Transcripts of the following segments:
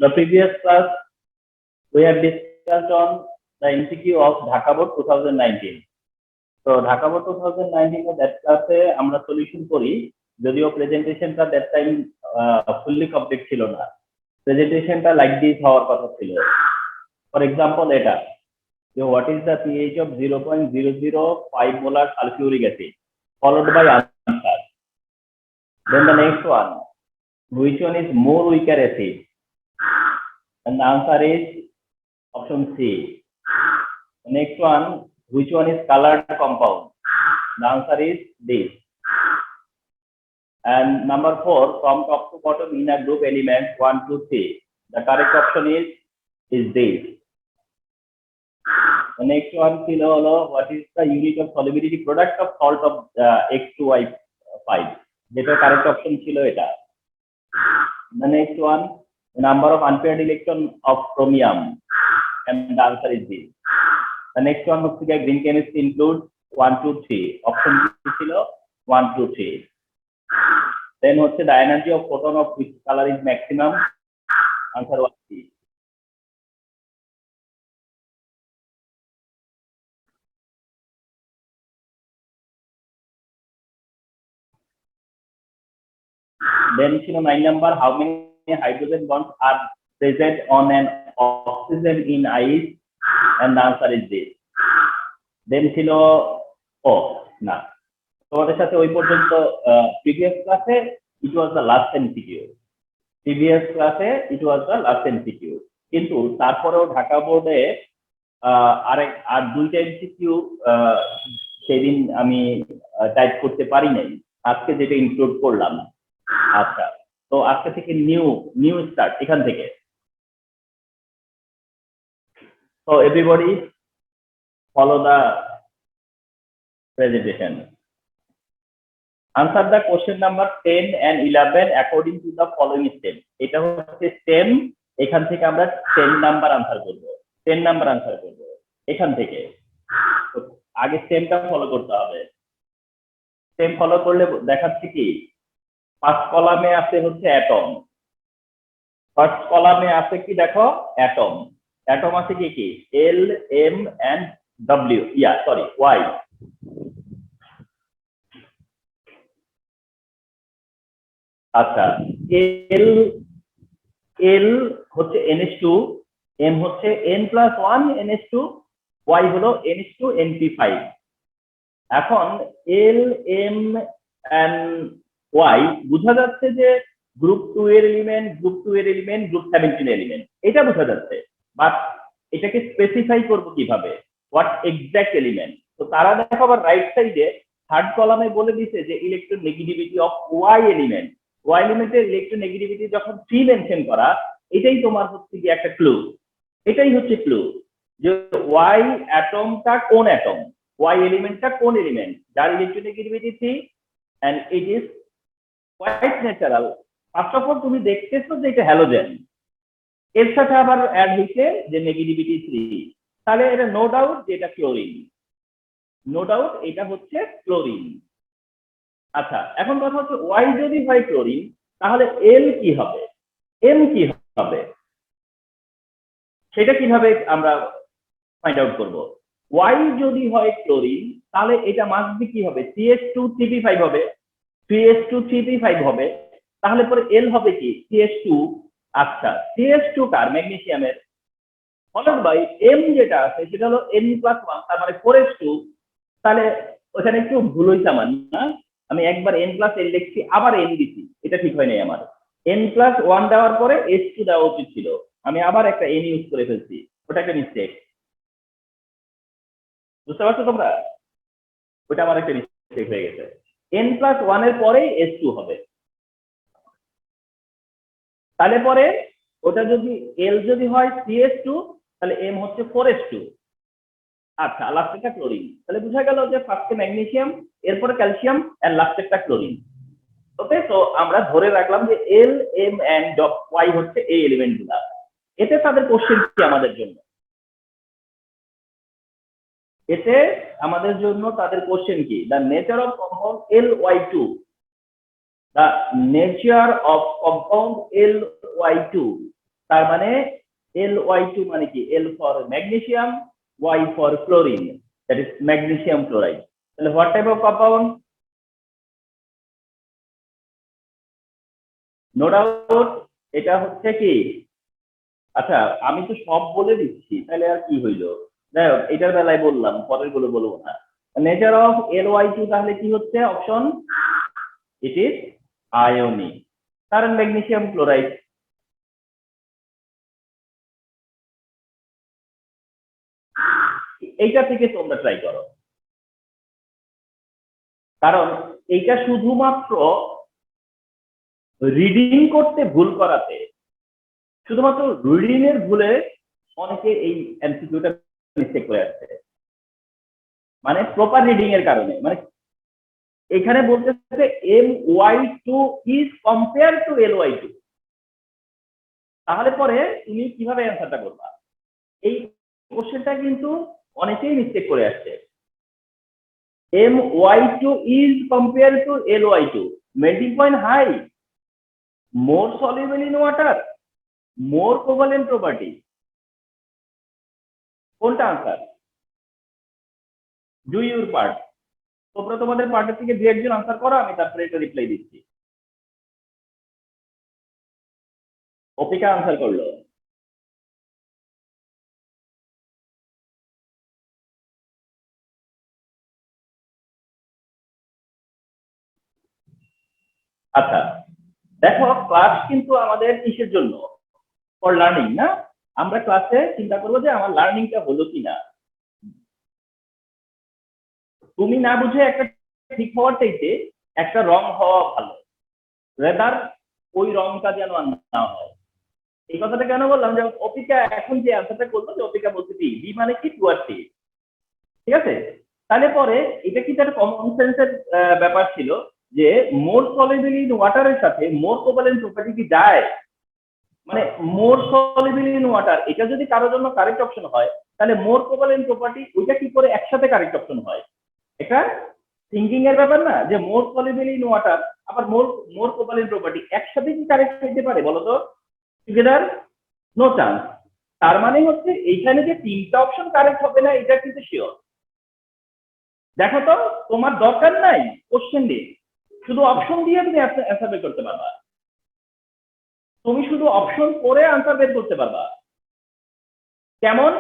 The previous class we have discussed on the MCQ of Dhaka Board 2019. So Dhaka Board 2019 that class আমরা solution করি, যদিও প্রেজেন্টেশনটা that time fully complete ছিল না। প্রেজেন্টেশনটা like this হওয়ার কথা ছিল। For example, এটা what is the pH of 0.005 molar sulfuric acid followed by answer. Then the next one, which one is more weaker acid? And the answer is option C. The next one, which one is colored compound? The answer is this. And number 4, from top to bottom in a group element 1, 2, 3. The correct option is this. The next one, what is the unit of solubility product of salt of X2Y5? The correct option is এটা. The next one, the number of unpaired electrons of chromium, and the answer is this. The next one, green chemistry includes 1, 2, 3. Option ছিল 1, 2, 3. Then the energy of photon of which color is maximum? Answer was C. Then 9 number, how many hydrogen bonds are present on an oxygen in ice? And the answer is this. Then না তোমাদের সাথে ওই পর্যন্ত previous class it was the last MCQ. Previous class it was the last MCQ. কিন্তু তারপরেও ঢাকা বোর্ডে আর দুইটা MCQ সেদিন আমি টাইপ করতে পারি নাই, আজকে যেটা ইনক্লুড করলাম। আচ্ছা, তো আজকে থেকে নিউ স্টার্ট এখান থেকে। So everybody follow the presentation. Answer the question number 10 and 11 according to the following step. এটা হচ্ছে স্টেম, এখান থেকে আমরা 10 নাম্বার আনসার করব। 10 নাম্বার আনসার করব এখান থেকে। আগে স্টেমটা ফলো করতে হবে। স্টেম ফলো করলে দেখাচ্ছি কি, ফার্স্ট কলামে আছে হচ্ছে অ্যাটম। ফার্স্ট কলামে আছে কি দেখো, অ্যাটম। অ্যাটম আছে কি কি, L, M and W, Y। আচ্ছা, L হচ্ছে NH2, M হচ্ছে N+1 NH2, Y হলো NH2 NP5। এখন L, M and Y বোঝা যাচ্ছে যে গ্রুপ 2 এর এলিমেন্ট, গ্রুপ 2 এর এলিমেন্ট, গ্রুপ 17 এলিমেন্ট, এটা বোঝা যাচ্ছে। বাট এটাকে স্পেসিফাই করব কিভাবে, হোয়াট এক্সাক্ট এলিমেন্ট? তো তারা দেখো আবার রাইট সাইডে থার্ড কলামে বলে দিছে যে electronegativity of Y element. Y এলিমেন্টের ইলেকট্রোনেগেটিভিটি যখন 3 মেনশন করা, এটাই তোমার হচ্ছে কি একটা ক্লু। এটাই হচ্ছে ক্লু যে ওয়াই অ্যাটমটা কোন অ্যাটম, ওয়াই এলিমেন্টটা কোন এলিমেন্ট যার electronegativity 3 and it is quite natural. First of all তুমি দেখতেছো যে এটা হ্যালোজেন, এর সাথে আবার অ্যাড হইছে যে নেগেটিভিটি 3, তাহলে এটা নো ডাউট যে এটা ক্লোরিন। নো ডাউট এটা হচ্ছে ক্লোরিন। আচ্ছা, এখন কথা হচ্ছে ওয়াই যদি হয় ক্লোরিন, তাহলে এল কি হবে, এম কি হবে, সেটা কিভাবে আমরা ফাইন্ড আউট করব? ওয়াই যদি হয় ক্লোরিন, তাহলে এটা মাস্ট বি কি হবে, CH2CP5 হবে, CH2CP5 হবে। তাহলে পরে এল হবে কি, CH2। আচ্ছা, CH2 কার, ম্যাগনেসিয়ামের, ফলোড বাই এম যেটা আছে সেটা হলো N+1, তার মানে 4H2। তাহলে ওখানে একটু ভুল হইছে আমার না, আমি একবার N+N লিখছি আবার N দিছি, এটা ঠিক হয় নাই আমার। N+1 দেওয়ার পরে H2 দেওয়া উচিত ছিল, আমি আবার একটা N ইউজ করে ফেলছি, ওটা একটা মিস্টেক। বুঝতে পারছো তোমরা? ওটা আমার একটা মিস্টেক হয়ে গেছে। N+1 এর পরেই H2 হবে। তাহলে পরে ওটা যদি L যদি হয় CH2, তাহলে M হচ্ছে 4H2। আচ্ছা, লাস্টেরটা ক্লোরিন। তাহলে বোঝা গেল যে ফার্স্টে ম্যাগনেসিয়াম, এরপরে ক্যালসিয়াম এন্ড লাস্টেরটা ক্লোরিন। ওকে, তো আমরা ধরে রাখলাম যে L, M and Y হচ্ছে এই এলিমেন্টগুলো। এতে তাদের কোশ্চেন কি আমাদের জন্য, এতে আমাদের জন্য তাদের কোশ্চেন কি, the nature of compound LY2, the nature of compound LY2 তার মানে LY2 মানে কি, L for magnesium, Y for chlorine, that is magnesium chloride. তাহলে what type of compound? No doubt এটা হচ্ছে কি, আচ্ছা আমি তো সব বলে দিচ্ছি তাহলে আর কি হইলো, যাই হোক এটার বেলায় বললাম, পরের গুলো বলবো না। নেচার অফ LY2 তাহলে কি হচ্ছে অপশন, ইট ইজ আয়নিক, কারণ ম্যাগনেসিয়াম ক্লোরাইড। এইটা থেকে তোমরা ট্রাই করো, কারণ এইটা শুধুমাত্র রিডিং করতে ভুল করাতে, শুধুমাত্র রিডিং এর ভুলে অনেকে এই এমসিকিউটা মিস্টেক করে আসছে, মানে প্রপার রিডিং এর কারণে। মানে এখানে বলতেছে MY2 is compare to LY2, তাহলে পরে তুমি কিভাবে অ্যান্সারটা করবা? এই কোশ্চেনটা কিন্তু অনেকেই মিস্টেক করে আসছে। MY2 is compared to LY2, melting point high, more soluble in water, more covalent property, কোনটা আনসার? Do your part. তোমরা তোমাদের পার্টের থেকে দু একজন আনসার করো, আমি তারপরে এটা রিপ্লাই দিচ্ছি। অপিকা আনসার করলো। আচ্ছা দেখো, ক্লাস কিন্তু আমাদের কিসের জন্য? ফর লার্নিং না? আমরা ক্লাসে চিন্তা করবো যে আমার লার্নিংটা হলো কিনা। তুমি না বুঝে একটা ঠিক হওয়ার চাইতে একটা রং হওয়া ভালো, রেদার ওই রংটা যেন না হয়। এই কথাটা কেন বললাম, যে অপিকা এখন যে অ্যান্সারটা করলো, যে অপিকা বলছে বি, বি মানে কি, টু আর থ্রি, ঠিক আছে? তাহলে পরে এটা কিন্তু একটা কমন সেন্সের ব্যাপার ছিল, যে মোর সলিবল ইন ওয়াটারের সাথে মোর কোভালেন্ট প্রপার্টি কি যায়? মানে মোর সলিবল ইন ওয়াটার এটা যদি কারোর জন্য কারেক্ট অপশন হয়, তাহলে মোর কোভালেন্ট প্রপার্টি ওইটা কি করে একসাথে কারেক্ট অপশন হয়? এটা থিঙ্কিং এর ব্যাপার না, যে মোর সলিবল ইন ওয়াটার আবার মোর মোর কোভালেন্ট প্রপার্টি একসাথে কি কারেক্ট হইতে পারে বলো তো? টুগেদার? No chance. তার মানে হচ্ছে এইখানে যে তিনটা অপশন কারেক্ট হবে না এটা কিন্তু শিওর। দেখো তো, তোমার দরকার নাই কোশ্চেন দিয়ে, শুধু অপশন দিয়ে তুমি অ্যান্সার বের করতে পারবা। তুমি শুধু অপশন পড়ে আনসার বের করতে পারবা। কেমন?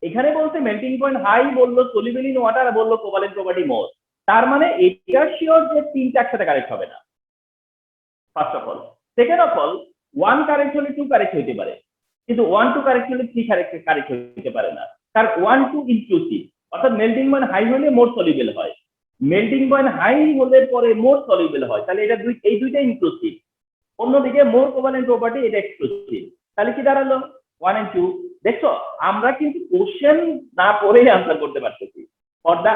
এখানে বলছে মেল্টিং পয়েন্ট হাই, বললো সলিবল ইন ওয়াটার, বললো কোভালেন্ট প্রপার্টি মোর। তার মানে এটা শিওর যে তিনটা একসাথে কারেক্ট হবে না, first of all. Second of all, one correct হলে টু কারেক্ট হইতে পারে, কিন্তু ওয়ান টু কারেক্ট হলে থ্রি কারেক্ট হইতে পারে না, কারণ ওয়ান টু ইনক্লুসিভ। অর্থাৎ মেল্টিং পয়েন্ট হাই হলে মোর সলিবল হয়, মেল্টিং পয়েন্ট হাই হলে পরে মোর সলিবল হয়, তাহলে এটা এই দুইটা ইনক্লুসিভ। অন্যদিকে মোর কোভালেন্ট প্রপার্টি এটা এক্সক্লুসিভ। তাহলে কি দাঁড়ালো? One and two. দেখছো, আমরা কিন্তু কোশ্চেন না পড়েই আনসার করতে পারতেছি for the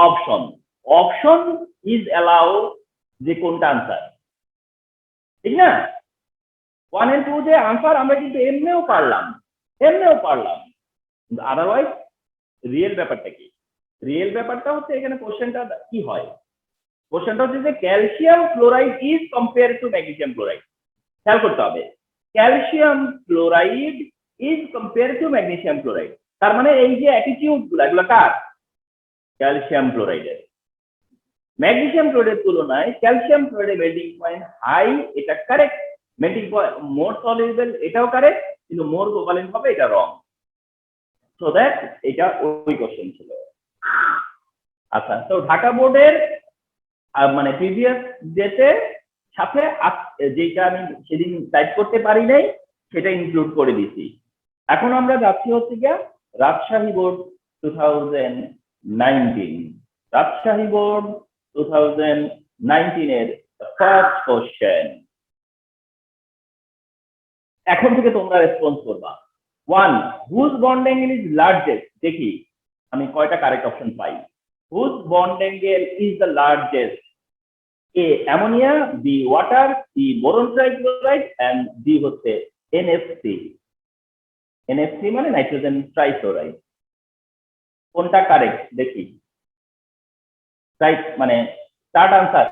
option. Option is allow যে কোনটা আনসার, ঠিক না? ওয়ান এন্ড টু যে আনসার আমরা কিন্তু এমনিও পারলাম, কিন্তু আদারওয়াইজ রিয়েল ব্যাপারটা কি? রিয়েল ব্যাপারটা হচ্ছে এখানে কোশ্চেনটা কি হয়, কোশ্চেনটা হচ্ছে যে calcium chloride is compare to magnesium chloride. খেয়াল করতে হবে, calcium chloride is compare to magnesium chloride. তার মানে এই যে অ্যাটিটিউড গুলো, এগুলো কার? ক্যালসিয়াম ক্লোরাইডের। ম্যাগনেসিয়াম ক্লোরাইডের তুলনায় ক্যালসিয়াম ক্লোরাইডের মেল্টিং পয়েন্ট হাই, এটা কারেক্ট। মেল্টিং পয়েন্ট মোর সলিউবল, এটাও কারেক্ট, কিন্তু মোর কোভালেন্ট হবে, এটা রং। সো দ্যাট এটা ওই কোশ্চেন ছিল। আচ্ছা, তো ঢাকা বোর্ডের মানে প্রিভিয়াস ডেতে সাথে যেটা আমি সেদিন টাইপ করতে পারি নাই সেটা ইনক্লুড করে দিছি। এখন আমরা যাচ্ছি হচ্ছে গিয়া রাজশাহী বোর্ড 2019, রাজশাহী বোর্ড 2019 এর ফার্স্ট কোশ্চেন। এখন থেকে তোমরা রেসপন্স করবা। One, whose bond angle is largest? দেখি আমি কয়টা কারেক্ট অপশন পাই। Whose bond angle is the largest? A ammonia, B water, C boron trichloride, and D হচ্ছে এনএফসি। এনএফসি মানে নাইট্রোজেন ট্রাইক্লোরাইড। কোনটা কারেক্ট দেখি? রাইট মানে স্টার্ট আনসার,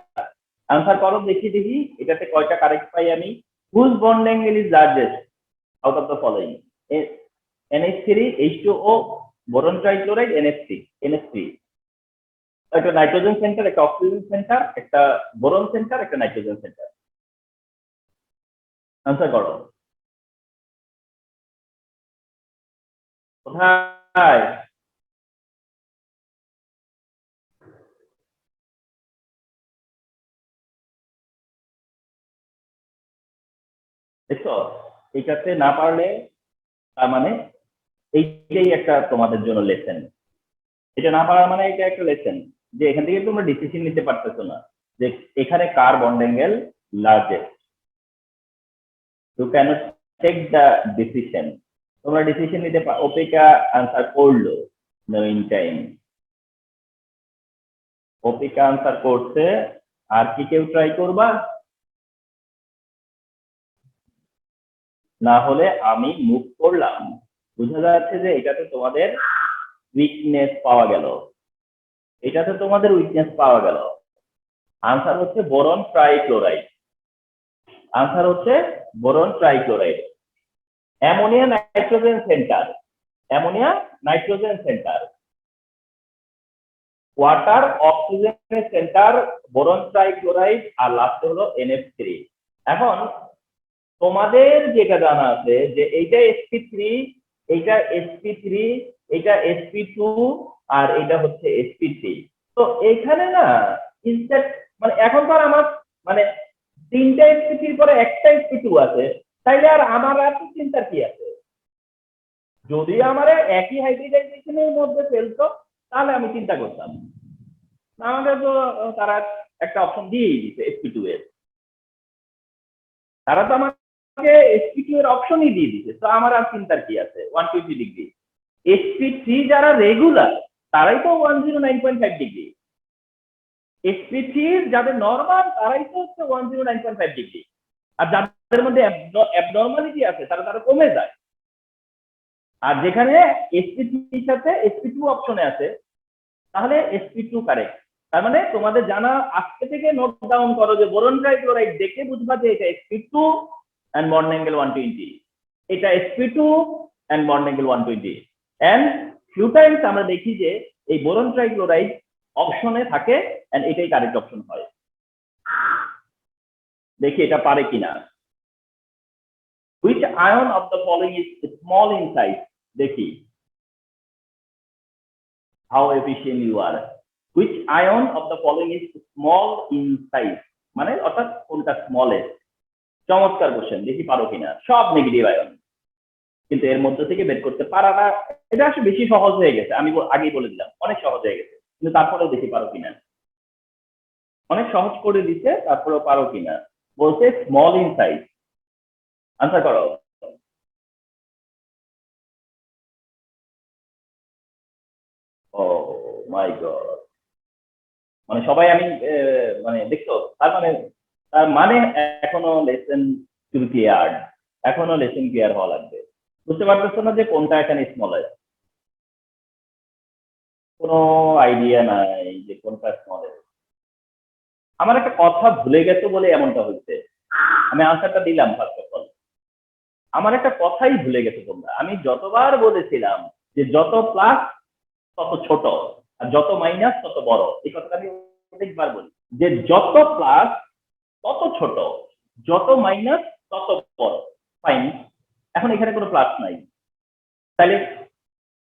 আনসার করো দেখি, এটাতে কয়টা কারেক্ট পাই আমি। Whose bond angle is largest? out of the following: NH3, H2O, boron trichloride, NH3 একটা নাইট্রোজেন সেন্টার, একটা অক্সিজেন সেন্টার, একটা বোরন সেন্টার, একটা নাইট্রোজেন সেন্টার। আনসার করো। কোথায়? দেখছো, এটাতে না পারলে তার মানে এইটাই একটা তোমাদের জন্য লেসন। এটা না পারার মানে এটা একটা লেসন যে এখান থেকে তোমরা ডিসিশন নিতে পারতেছো না যে এখানে কার bond angle largest. You can't take the decision. তোমরা ডিসিশন নিতে ওপিকা আনসার করলো no in time. Opika answer করছে, আর কি কেউ ট্রাই করবা? না হলে আমি মুভ করলাম। বোঝা যাচ্ছে যে এটাতে তোমাদের উইকনেস পাওয়া গেল, এটাতে তোমাদের উইকনেস পাওয়া গেল। আনসার হচ্ছে বোরন ট্রাইক্লোরাইড। আনসার হচ্ছে boron trichloride. Ammonia nitrogen centre, ammonia nitrogen centre, water oxygen centre, boron trichloride, আর লাস্টে হলো NF3। এখন তোমাদের যেটা জানা আছে যে এইটা sp3, এইটা sp3, এইটা sp2, আর এটা হচ্ছে sp3। তো এখানে না ইনস্ট্যান্ট মানে এখন তো আমার মানে তিনটা sp3 পরে একটা sp2 আছে, তাইলে আর আমার আর চিন্তা কি আছে? যদি আমার একই হাইব্রিডাইজেশনের মধ্যে ফেলতো তাহলে আমি চিন্তা করতাম। আমাদের তো তারা একটা অপশন দিয়ে দিচ্ছে sp2 এর, তারা তো আমাকে sp2 এর অপশনই দিয়ে দিচ্ছে, তো আমার আর চিন্তার কি আছে? 120 ডিগ্রি। sp3 যারা রেগুলার তারাই তো 109.5 ডিগ্রি, sp3 যাদের নরমাল তারাই তো হচ্ছে 109.5 ডিগ্রি, আর যাদের মধ্যে অ্যাবনর্মালিটি আছে তারা কমে যায়। আর যেখানে sp3 এর সাথে sp2 অপশনে আছে তাহলে sp2 কারেক্ট। তার মানে তোমাদের জানা আজকে থেকে নোট ডাউন করো যে বোরন ট্রাইক্লোরাইড দেখে বুঝবা যে এটা sp2 এন্ড বন্ড অ্যাঙ্গেল 120, এটা sp2 and bond angle 120। And few times আমরা দেখি যে এই বোরন ট্রাইক্লোরাইড অপশনে থাকে এন্ড এটাই কারেক্ট অপশন হয়। দেখি এটা পারে কিনা। Which ion of the following is small in size? দেখি how efficient you are. Which ion of the following is small in size? মানে অর্থাৎ কোনটা স্মলেস্ট? চমৎকার কোশ্চেন, দেখি পারো কিনা। সব নেগেটিভ আয়ন, কিন্তু এর মধ্যে থেকে বের করতে পারা না, এটা আসলে বেশি সহজ হয়ে গেছে। আমি আগেই বলে দিলাম অনেক সহজ হয়ে গেছে, কিন্তু তারপরেও দেখি পারো কিনা। অনেক সহজ করে দিচ্ছে, তারপরেও পারো কিনা। বলছে স্মল ইন সাইজ। আনসার করো। ও মাই গড, মানে সবাই আমি মানে দেখছো, তার মানে এখনো লেসন ক্লিয়ার, এখনো লেসন ক্লিয়ার হওয়া লাগবে। বুঝতে পারতেছো না যে কোনটা এখানে স্মলেস্ট? কোনো আইডিয়া নাই যে কোনটা স্মলেস্ট। আমার একটা কথা ভুলে গেছে বলে এমনটা হচ্ছে। আমি আনসারটা দিলাম ফার্স্ট অফ অল, আমার একটা কথাই ভুলে গেছে তোমরা। আমি যতবার বলেছিলাম যে যত প্লাস তত ছোট আর যত মাইনাস তত বড়, এই কথাটা আমি অনেকবার বলি যে যত প্লাস তত ছোট, যত মাইনাস তত বড়। ফাইন, এখন এখানে কোনো প্লাস নাই, তাহলে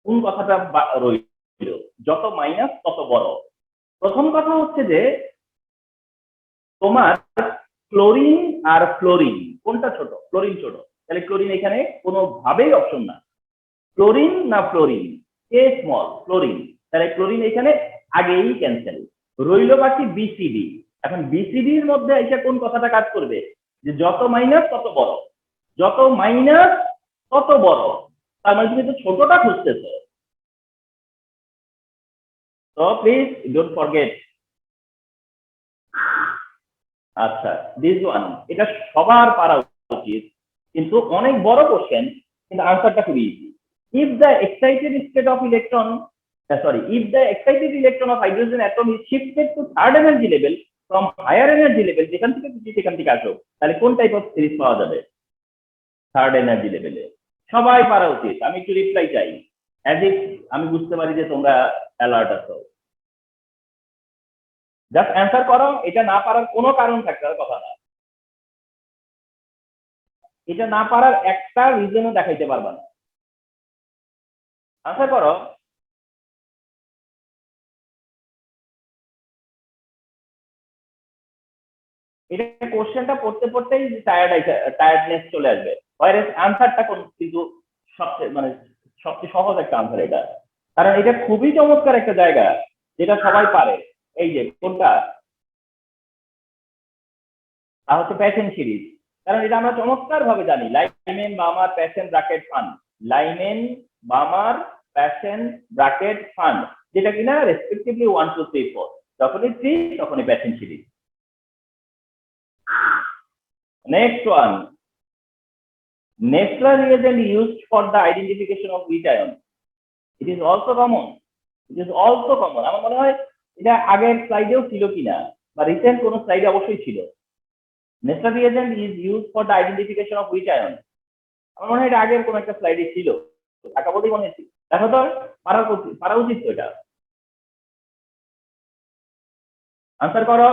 কোন কথাটা রইল? যত মাইনাস তত বড়। প্রথম কথা হচ্ছে যে তোমার ক্লোরিন আর ফ্লোরিন কোনটা ছোট? ক্লোরিন ছোট, তাহলে ক্লোরিন এখানে কোনোভাবেই অপশন না। ক্লোরিন না ফ্লোরিন, কে স্মল? ক্লোরিন, তাহলে ক্লোরিন এখানে আগেই ক্যান্সেল। রইল বাকি বিসিডি। এখন বিসিডির মধ্যে এসে কোন কথাটা কাজ করবে? যে যত মাইনাস তত বড়, যত মাইনাস তত বড়। তার মানে তুমি তো ছোটটা খুঁজতেছো। তো প্লিজ ডোন্ট ফরগেট। আচ্ছা, দিস ওয়ান, এটা সবার পারা উচিত, কিন্তু অনেক বড় কোশ্চেন, কিন্তু আনসারটা খুবই easy. if the excited state of electron if the excited electron of hydrogen atom is shifted to third energy level from higher energy level, যেখান থেকে খুশি সেখান থেকে আসো, তাহলে কোন টাইপ অফ সিরিজ পাওয়া যাবে? থার্ড এনার্জি লেভেলে। সবাই পারা উচিত। আমি একটু রিপ্লাই চাই, অ্যাজ ইফ আমি বুঝতে পারি যে তোমরা অ্যালার্ট আছো। জাস্ট অ্যান্সার করো, এটা না পারার কোনো কারণ থাকার কথা না, এটা না পারার একটা রিজনও দেখাইতে পারবা না। আনসার করো। এটা কোশ্চেনটা পড়তে পড়তেই টায়ার্ডনেস চলে আসবে, আনসারটা কিন্তু সবচেয়ে মানে সবচেয়ে সহজ একটা আনসার এটা, কারণ এটা খুবই চমৎকার একটা জায়গা যেটা সবাই পারে। এই যে কোনটা, তা হচ্ছে প্যাশন সিরিজ। কারণ এটা আমরা চমৎকার ভাবে জানি, Lyman, Balmer, Paschen, Brackett, Pfund. Lyman, Balmer, Paschen, Brackett, Pfund, যেটা কিনা রেসপেক্টিভলি 1 2 3 4, যখনই 3 তখনই passion series. Next one, Nestler reagent used for the identification of which ion? It is also common. It is also common. আমার মনে হয় এটা আগের স্লাইডেও ছিল কিনা, বা রিসেন্ট কোন স্লাইডে অবশ্যই ছিল। Nestler reagent is used for the identification of which ion? আমার মনে হয় এটা আগের কোন একটা স্লাইডে ছিল, টাকা বলেই মনে হচ্ছে। দেখো তো, পারা উচিত তো এটা। আনসার করো,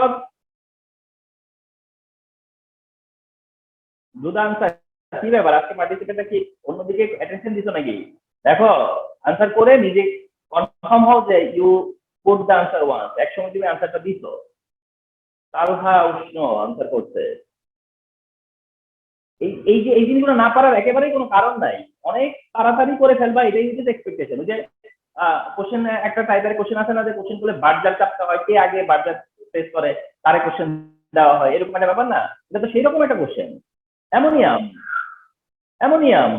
দুটো আনসার। কি ব্যাপার, আজকে পার্টিসিপেন্টটা কি অন্যদিকে অ্যাটেনশন দিছো নাকি? দেখো, আনসার করে নিজে কনফার্ম হও যে you put the answer once. একসময় তুমি আনসারটা দিছো। তালহা উষ্ণ আনসার করছে। এই জিনিসগুলো না পারার একেবারেই কোনো কারণ নাই, অনেক তাড়াতাড়ি করে ফেলবা, এটাই হচ্ছে এক্সপেকটেশন। ওই যে কোশ্চেন, একটা টাইপের কোশ্চেন আছে না, যে কোশ্চেন গুলো বার্জার চাপতে হয়, কে আগে বার্জার ফেস করে তারে কোশ্চেন দেওয়া হয়, এরকম একটা ব্যাপার না? এটা তো সেই রকম একটা question. Ammonium, ammonium.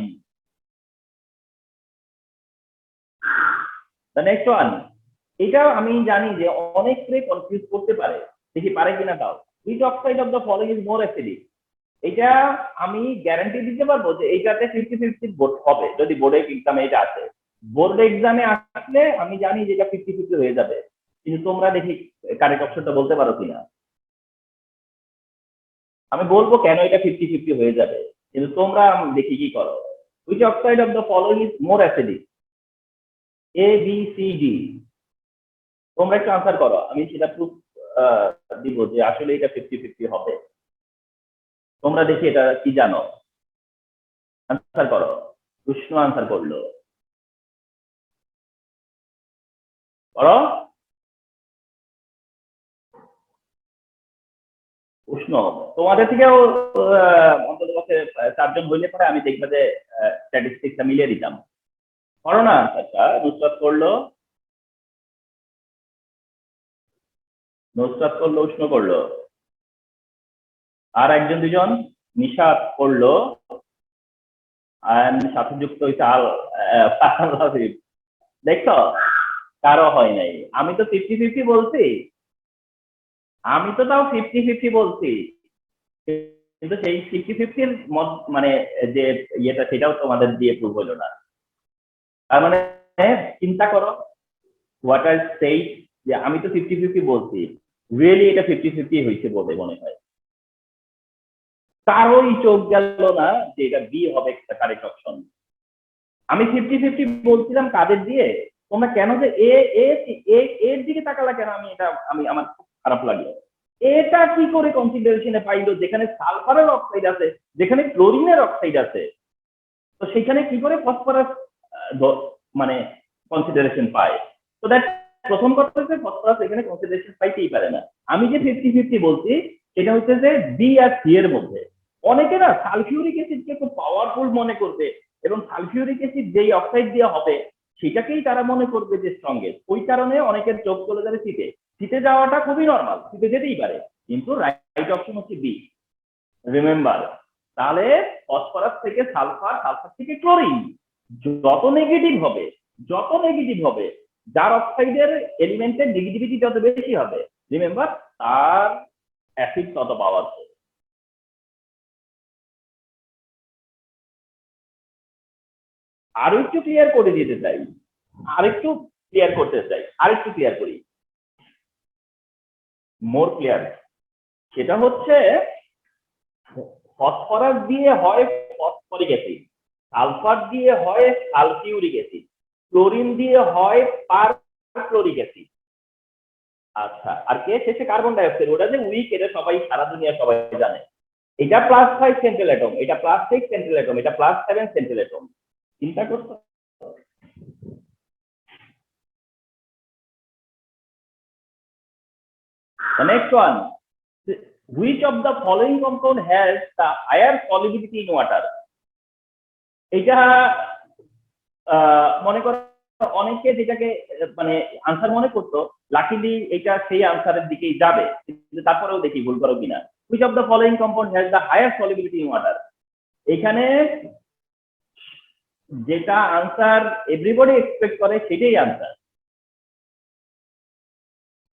The next one, এটাও আমি জানি যে অনেকে কনফিউজ করতে পারে, দেখি পারে কিনা তাও। Which oxide of the following is more acidic? এটা আমি গ্যারান্টি দিতে পারবো যে এইটাতে 50-50 ভোট হবে, যদি বোর্ড এক্সামে এটা আছে। বোর্ড এক্সামে আসলে আমি জানি যে এটা 50-50 হয়ে যাবে, কিন্তু তোমরা দেখি কারেক্ট অপশনটা বলতে পারো কিনা। আমি বলবো কেন এটা 50-50 হয়ে যাবে, কিন্তু তোমরা দেখি কি করো। Which oxide of the following is more acidic? A, B, C, D. তোমরা একটু আনসার করো, আমি সেটা প্রুফ দিব যে আসলে এটা 50-50 হবে। তোমরা দেখি এটা কি জানো, আনসার করো। কৃষ্ণ আনসার করলো, করো। উষ্ণ, তোমাদের থেকেও অন্তত পক্ষে 4 জন হইলে পরে আমি দেখবো যে স্ট্যাটিস্টিক্সটা মিলিয়ে দিতাম। করো না আনসারটা। নুসরাত করলো, নুসরাত করলো, উষ্ণ করলো, আর একজন দুজন নিশাত করলো, আর সাথে যুক্ত হয়েছে দেখছো, কারো হয় নাই। আমি তো 50-50 বলছি, আমি তো তাও 50-50 বলছি, কিন্তু সেই 50-50 মানে যে ইয়েটা, সেটাও তোমাদের দিয়ে প্রুভ হলো না। তার মানে চিন্তা করো, হোয়াট আর সেই, যে আমি তো 50-50 বলছি, রিয়েলি এটা 50-50 হয়েছে বলে মনে হয়। কারোই চোখ গেল না যে এটা বি হবে কারেক্ট অপশন। আমি 50-50 বলছিলাম কাদের দিয়ে, তোমরা কেন যে এর দিকে তাকালা কেন? আমার খুব খারাপ লাগলো। এটা কি করে কনসিডারেশনে পাইলো, যেখানে সালফারের অক্সাইড আছে, যেখানে ক্লোরিনের অক্সাইড আছে, তো সেখানে কি করে ফসফরাস মানে কনসিডারেশন পায়? তো দ্যাট প্রথম কথা হচ্ছে ফসফরাস এখানে কনসিডারেশন পাইতেই পারে না। আমি যে 50-50 বলছি সেটা হচ্ছে যে বি আর সি এর মধ্যে। অনেকে না সালফিউরিক অ্যাসিডকে খুব পাওয়ারফুল মনে করবে, এবং সালফিউরিক অ্যাসিড যেই অক্সাইড দেওয়া হবে সেটাকেই তারা মনে করবে যে স্ট্রংগেস্ট। ওই কারণে অনেকের চোখ চলে যাবে সিটে। সিটে যাওয়াটা খুবই নর্মাল, সিটে যেতেই পারে, কিন্তু রাইট অপশন হচ্ছে বি। রিমেম্বার, তাহলে ফসফরাস থেকে সালফার, সালফার থেকে ক্লোরিন, যত নেগেটিভ হবে, যত নেগেটিভ হবে, যার অক্সাইডের এলিমেন্টের নেগেটিভিটি যত বেশি হবে, রিমেম্বার, তার অ্যাসিড তত পাওয়ারফুল। আরো একটু ক্লিয়ার করে দিতে চাই, আরেকটু ক্লিয়ার করতে চাই, আরেকটু ক্লিয়ার করি, মোর ক্লিয়ার। সেটা হচ্ছে ফসফরাস দিয়ে হয় ফসফরিক অ্যাসিড, সালফার দিয়ে হয় সালফিউরিক অ্যাসিড, ক্লোরিন দিয়ে হয় পারক্লোরিক অ্যাসিড। আচ্ছা, আর কে শেষে কার্বন ডাইঅক্সাইড, ওটা যে উইক এটা সবাই সারা দুনিয়া সবাই জানে। এটা +5 সেন্ট্রাল অ্যাটম, এটা +6 সেন্ট্রাল অ্যাটম, এটা +7 সেন্ট্রাল অ্যাটম। চিন্তা করছো? The next one, which of the following compound has the higher solubility in water? এটা মনে করো অনেকে যেটাকে মানে আনসার মনে করতো, লাকিলি এটা সেই আনসারের দিকেই যাবে, কিন্তু তারপরেও দেখি ভুল করো কিনা। which of the following compound has the higher solubility in water? এখানে যেটা আনসার এভরিবডি এক্সপেক্ট করে সেটাই আনসার।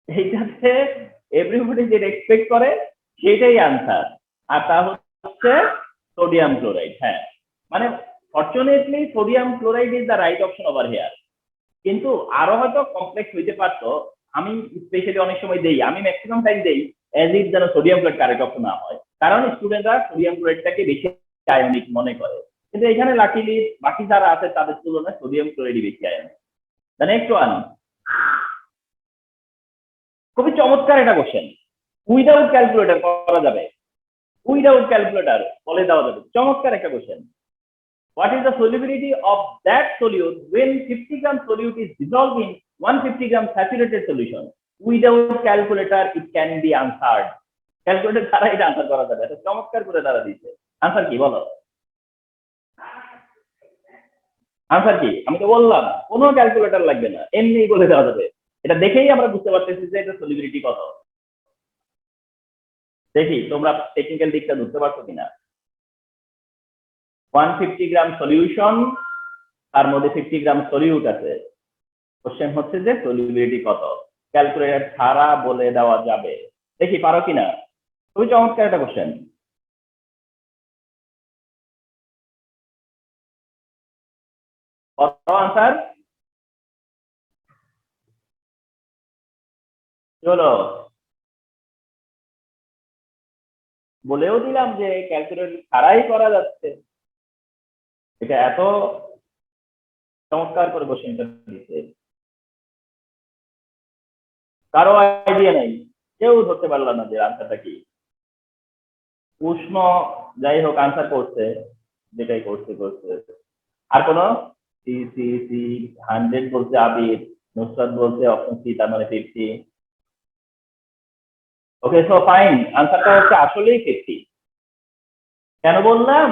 এইটাতে এভরিবডি যেটা এক্সপেক্ট করে সেটাই আনসার, আর তা হচ্ছে সোডিয়াম ক্লোরাইড। হ্যাঁ, মানে fortunately sodium chloride is the right option over here, কিন্তু আরো হয়তো কমপ্লেক্স হইতে পারতো। আমি স্পেশালি অনেক সময় দেই, আমি ম্যাক্সিমাম টাইম দেই এজ ইট যেন সোডিয়াম ক্লোরাইড কারেক্ট অপশন না হয়, কারণ স্টুডেন্টরা সোডিয়াম ক্লোরাইডটাকে বেশি আয়নিক মনে করে, কিন্তু এখানে লাকিলি বাকি যারা আছে তাদের তুলনায় সোডিয়াম ক্লোরাইডই বেশি আয়নিক। দ্য নেক্সট ওয়ান, খুবই চমৎকার একটা কোশ্চেন, উইদাউট ক্যালকুলেটর করা যাবে, উইদাউট ক্যালকুলেটর বলে দেওয়া যাবে, চমৎকার একটা question. What is the solubility of that solute when 50 gram solute is dissolved in 150 gram saturated solution? Without calculator it can be answered. Calculator ছাড়া এটা আনসার করা যাবে, এটা চমৎকার করে তারা দিয়েছে। আনসার কি বলো? আনসার কি? আমি তো বললাম কোনো ক্যালকুলেটর লাগবে না, এমনি বলে দেওয়া যাবে। এটা দেখেই আমরা বুঝতে পারতেছি যে এটা সলিবিলিটি কত। দেখি তোমরা টেকনিক্যাল দিকটা বুঝতে পারছো কিনা। 150 গ্রাম সলিউশন, তার মধ্যে 50 গ্রাম সলিউট আছে। কোশ্চেন হচ্ছে যে সলিবিলিটি কত, ক্যালকুলেটর ছাড়া বলে দেওয়া যাবে। দেখি পারো কিনা, খুবই চমৎকার একটা কোশ্চেন। কত আনসার? চলো বলেও দিলাম যে ক্যালকুলেটর ছাড়াই করা যাচ্ছে, এটা এত চমৎকার করে কোশ্চেনটা দিচ্ছে। কারো আইডিয়া নাই, কেউ ধরতে পারলো না যে আনসারটা কি। উষ্ণ যাই হোক আনসার করছে, যেটাই করছে করছে। আর কোন? সি সি সি 100 বলছে আবির, নুসরাত বলছে অপশন সি, তার মানে 50। ওকে, সো ফাইন, আনসারটা হচ্ছে আসলেই 50। কেন বললাম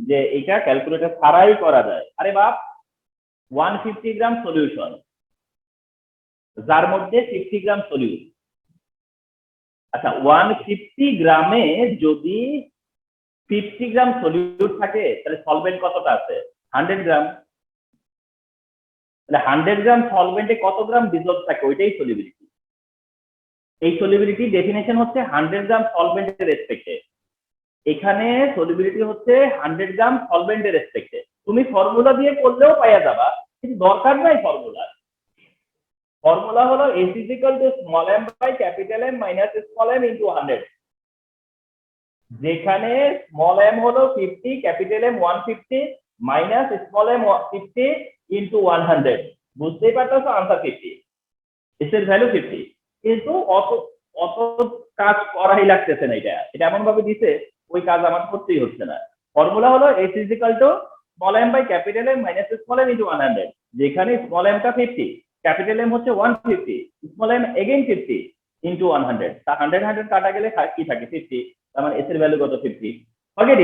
যে এটা ক্যালকুলেটর ছাড়াই করা যায়? আরে বাপ, 150 গ্রাম সলিউশন যার মধ্যে 50 গ্রাম সলিউট। আচ্ছা, 150 গ্রামে যদি 50 গ্রাম সলিউট থাকে তাহলে সলভেন্ট কতটা আছে? 100 গ্রাম। তাহলে 100 গ্রাম সলভেন্টে কত গ্রাম ডিসলভ থাকে, ওইটাই সলিবিলিটি। এই সলিবিলিটি ডেফিনেশন হচ্ছে 100 গ্রাম সলভেন্টের রেসপেক্টে। এখানে সলিবিলিটি হচ্ছে 100 গ্রাম সলভেন্টের রেসপেক্টে। তুমি ফর্মুলা দিয়ে করলেও পাইয়া যাবা, কিন্তু দরকার নাই ফর্মুলা। ফর্মুলা হলো S is equal to small m by capital M minus small m into 100, যেখানে স্মল m হলো 50, capital M 150 minus small m 50 into 100। বুঝতেই পারতেছো আনসার 50, এস এর ভ্যালু 50। কিন্তু অত অত কাজ করাই লাগতেছে না, এটা এমন ভাবে দিছে ওই কাজ আমার করতেই হচ্ছে না। ফর্মুলা হলো S is equal to small m by capital M minus small m into 100, যেখানে স্মল m টা 50, ক্যাপিটাল M হচ্ছে 150, স্মল m again 50 into 100। তা 100 100 কাটা গেলে কি থাকে? 50। তার মানে S এর ভ্যালু কত? 50। ওকে,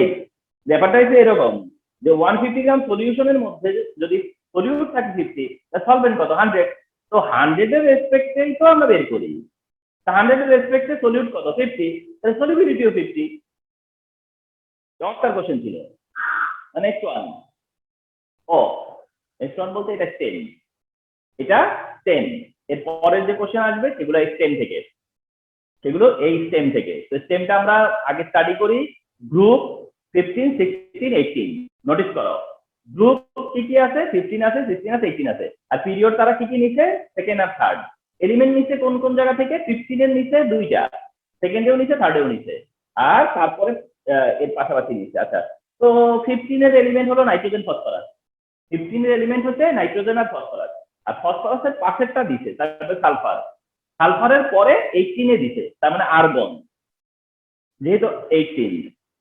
ব্যাপারটা হচ্ছে এরকম যে 150 গ্রাম সলিউশনের মধ্যে যদি সলিউট থাকে 50, তার সলভেন্ট কত? 100। তো 100 এর রেসপেক্টেই তো আমরা বের করি, 100 এর রেসপেক্টে সলিউট কত? 50, তাহলে সলিবিলিটিও 50। চমৎকার কোশ্চেন ছিল। নেক্সট ওয়ান, ও নেক্সট ওয়ান বলতে এটা 10, এটা 10। এর পরের যে কোশ্চেন আসবে সেগুলো এই 10 থেকে, সেগুলো এই স্টেম থেকে। তো স্টেমটা আমরা আগে স্টাডি করি, গ্রুপ 15 16 18। নোটিস করো গ্রুপ কি কি আছে? 15 আছে, 16 আছে, 18 আছে। আর পিরিয়ড তারা কি কি নিছে? সেকেন্ড আর থার্ড। এলিমেন্ট নিচে কোন কোন জায়গা থেকে? 15 এর নিচে 2টা, সেকেন্ডেও নিচে, থার্ডেও নিচে, আর তারপরে এর পাশাপাশি নিচে। আচ্ছা, তো 15 এর এলিমেন্ট হলো নাইট্রোজেন ফসফরাস, 15 এর এলিমেন্ট হচ্ছে নাইট্রোজেন আর ফসফরাস, আর ফসফরাসের পাশেরটা দিছে তারপরে সালফার, সালফারের পরে 18 এ দিছে তার মানে আর্গন, যেহেতু 18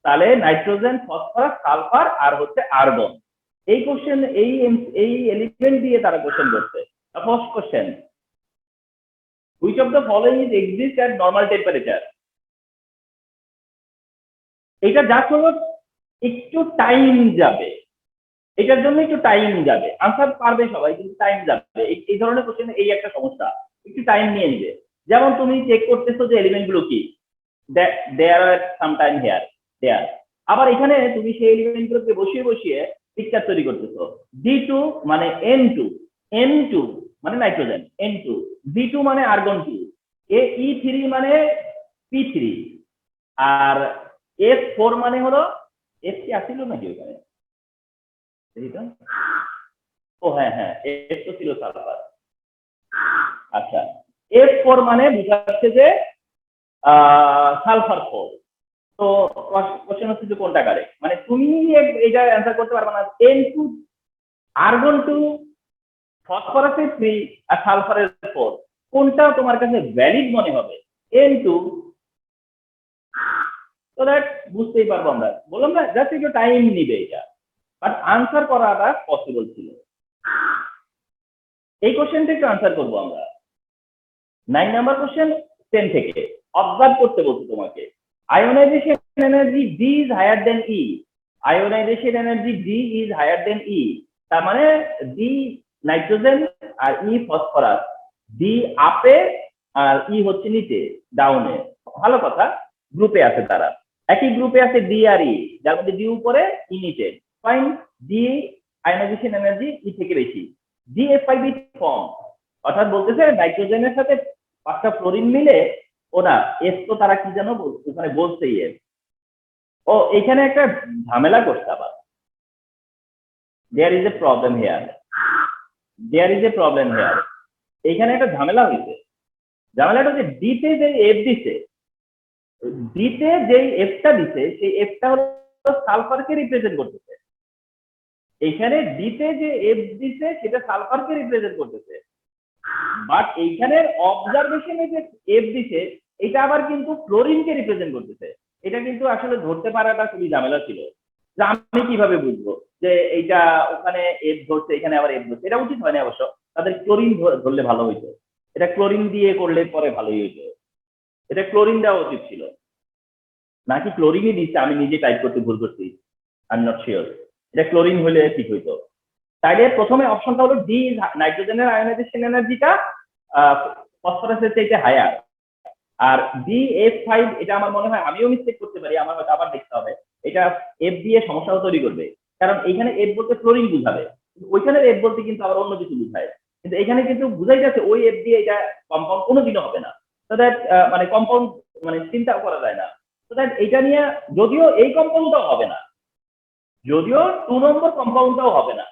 তাহলে নাইট্রোজেন ফসফরাস সালফার আর হচ্ছে আর্গন। এই কোশ্চেন এই এলিমেন্ট দিয়ে তারা কোশ্চেন করছে। First question, which of the following is exist at normal temperature? এটা জাস্ট হলো একটু টাইম যাবে, এটার জন্য একটু টাইম যাবে, আনসার পারবে সবাই কিন্তু টাইম যাবে। এই ধরনের কোশ্চেন এই একটা সমস্যা, একটু টাইম নিয়ে নিবে। যেমন তুমি চেক করতেছো যে এলিমেন্ট গুলো কি, দেয়ার আর সাম টাইম হেয়ার দেয়ার, আবার এখানে তুমি সেই এলিমেন্ট গুলোকে বসিয়ে বসিয়ে পিকচার তৈরি করতেছো। D2 মানে N2, N2 মানে নাইট্রোজেন, N2, V2 মানে আর্গন 2, E3 মানে P3, আর F4 মানে হলো F কি আসছিল নাকি ওখানে, ও হ্যাঁ হ্যাঁ F তো ছিল সালফার। আচ্ছা, F4 মানে বুঝাচ্ছে যে সালফার 4। তো কোশ্চেন হচ্ছে যে কোনটা কারেক্ট, মানে তুমি এটা অ্যান্সার করতে পারবে না। N2 আর্গন 2 ফসফরাসের 3 আর সালফারের 4 কোনটা তোমার কাছে ভ্যালিড মনে হবে? N2, তো দ্যাট বুঝতেই পারবো আমরা, বললাম না জাস্ট একটু টাইম নিবে এটা, বাট আনসার করাটা পসিবল ছিল। এই কোশ্চেনটা একটু আনসার করবো আমরা। 9 নাম্বার কোশ্চেন 10 থেকে অবজার্ভ করতে বলছি তোমাকে। Ionization energy D is higher than E, ionization energy D is higher than E, তার মানে D নাইট্রোজেন আর E ফসফরাস, D আপে আর E হচ্ছে নিচে ডাউনে, ভালো কথা, গ্রুপে আছে তারা, একই গ্রুপে আছে D আর E, যার মধ্যে D উপরে E নিচে, fine. D ionization energy E থেকে বেশি, DF5 ফর্ম, অর্থাৎ বলতেছে নাইট্রোজেনের সাথে 5টা ফ্লোরিন মিলে ওরা এস, তো তারা কি যেন ওখানে বলছে এস। ও এখানে একটা ঝামেলা করছে আবার, there is a problem here, there is a problem here, এইখানে একটা ঝামেলা হয়েছে। ঝামেলাটা হচ্ছে ডিতে যে এফ দিছে, ডিতে যে এফটা দিছে সেই এফটা হলো সালফারকে রিপ্রেজেন্ট করতেছে, এইখানে ডিতে যে এফ দিছে সেটা সালফারকে রিপ্রেজেন্ট করতেছে, বাট এইখানে অবজারভেশনে যে এফ দিছে এটা আবার কিন্তু ক্লোরিনকে রিপ্রেজেন্ট করতেছে। এটা কিন্তু আসলে ধরতে পারাটা খুবই ঝামেলা ছিল, যে আমি কিভাবে বুঝবো যে এইটা ওখানে এফ ধরছে এখানে আবার এফ ধরছে, এটা উচিত হয়নি অবশ্য, তাদের ক্লোরিন ধরলে ভালো হইতো, এটা ক্লোরিন দিয়ে করলে পরে ভালোই হইতো, এটা ক্লোরিন দেওয়া উচিত ছিল, নাকি ক্লোরিনই দিচ্ছে আমি নিজে টাইপ করতে ভুল করছি, আই এম নট শিওর, এটা ক্লোরিন হলে ঠিক হইতো। তাইলে প্রথমে অপশনটা হলো ডি, নাইট্রোজেনের আয়োনাইজেশন এনার্জিটা ফসফরাসের চাইতে হায়ার, আর DF5 এটা আমার মনে হয় আমিও মিস্টেক করতে পারি, আমার হয়তো আবার দেখতে হবে, এটা এফ দিয়ে সমস্যাও তৈরি করবে, কারণ এইখানে এফ বলতে ক্লোরিন বুঝাবে, ওইখানে এফ বলতে কিন্তু আবার অন্য কিছু বুঝায়, কিন্তু এখানে কিন্তু বুঝাই যাচ্ছে ওই এফ দিয়ে এটা কম্পাউন্ড কোনোদিনও হবে না, তো দ্যাট মানে কম্পাউন্ড মানে চিন্তা করা যায় না, তো দ্যাট এটা নিয়ে যদিও এই কম্পাউন্ডটাও হবে না, যদিও 2 নম্বর কম্পাউন্ডটাও হবে না,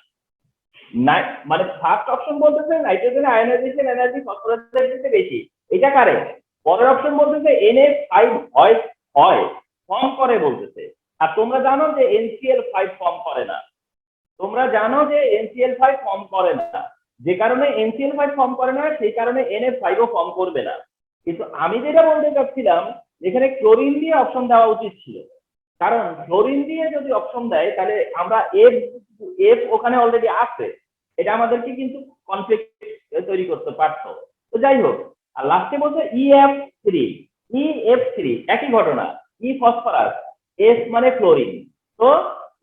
মানে ফার্স্ট অপশন বলতেছে নাইট্রোজেন আয়োনাইজেশন এনার্জি ফসফরাসের থেকে বেশি, এটা কারেক্ট। পরের অপশন বলতেছে NH5 হয় হয় ফর্ম করে বলতেছে, আর তোমরা জানো যে NCl5 ফর্ম করে না, তোমরা জানো যে NCl5 ফর্ম করে না, যে কারণে NCl5 ফর্ম করে না সেই কারণে NH5 ও ফর্ম করবে না। কিন্তু আমি যেটা বলতে চাচ্ছিলাম এখানে ক্লোরিন দিয়ে অপশন দেওয়া উচিত ছিল, কারণ ক্লোরিন দিয়ে যদি অপশন দেয় তাহলে আমরা এফ এফ ওখানে অলরেডি আছে, এটা আমাদেরকে কিন্তু কনফ্লিক্ট তৈরি করতে পারতো। তো যাই হোক, আর লাস্টে বলছে EF3, EF3 একই ঘটনা, ই ফসফরাস, এস মানে ক্লোরিন, তো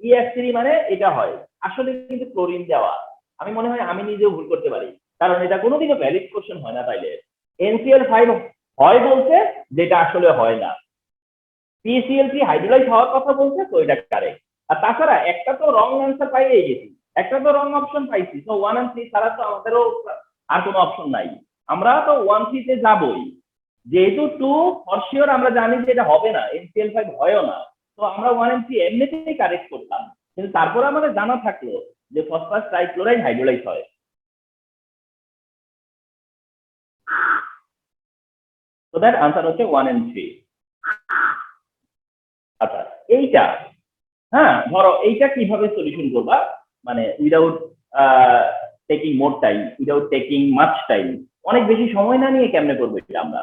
EF3 মানে এটা হয়, আসলে কিন্তু ক্লোরিন দেওয়া, আমি মনে হয় আমি নিজেও ভুল করতে পারি, কারণ এটা কোনোদিনও ভ্যালিড কোশ্চেন হয় না, তাইলে NCl5 হয় বলছে যেটা আসলে হয় না, PCl3 হাইড্রোলাইজ হওয়ার কথা বলছে, তো এটা কারেক্ট। আর তাছাড়া একটা তো রং অ্যান্সার পাইয়ে গেছি, একটা তো রং অপশন পাইছি, তো 1 and 3 ছাড়া তো আমাদেরও আর কোনো অপশন নাই, আমরা তো 1 3 তে যাবই, যেহেতু 2 ফর শিওর আমরা জানি যে এটা হবে না, NCl5 হয়ও না, তো আমরা 1 and 3 এমনিতেই কারেক্ট করতাম, কিন্তু তারপরে আমাদের জানা থাকলো যে ফসফরাস ট্রাইক্লোরাইড হাইড্রোলাইজ হয়, তো দ্যাট আনসার হচ্ছে 1 and 3। আচ্ছা, এইটা হ্যাঁ, ধরো এইটা কিভাবে সলিউশন করবা, মানে without taking more time, without taking much time, অনেক বেশি সময় না নিয়ে কেমনে করবো এটা আমরা।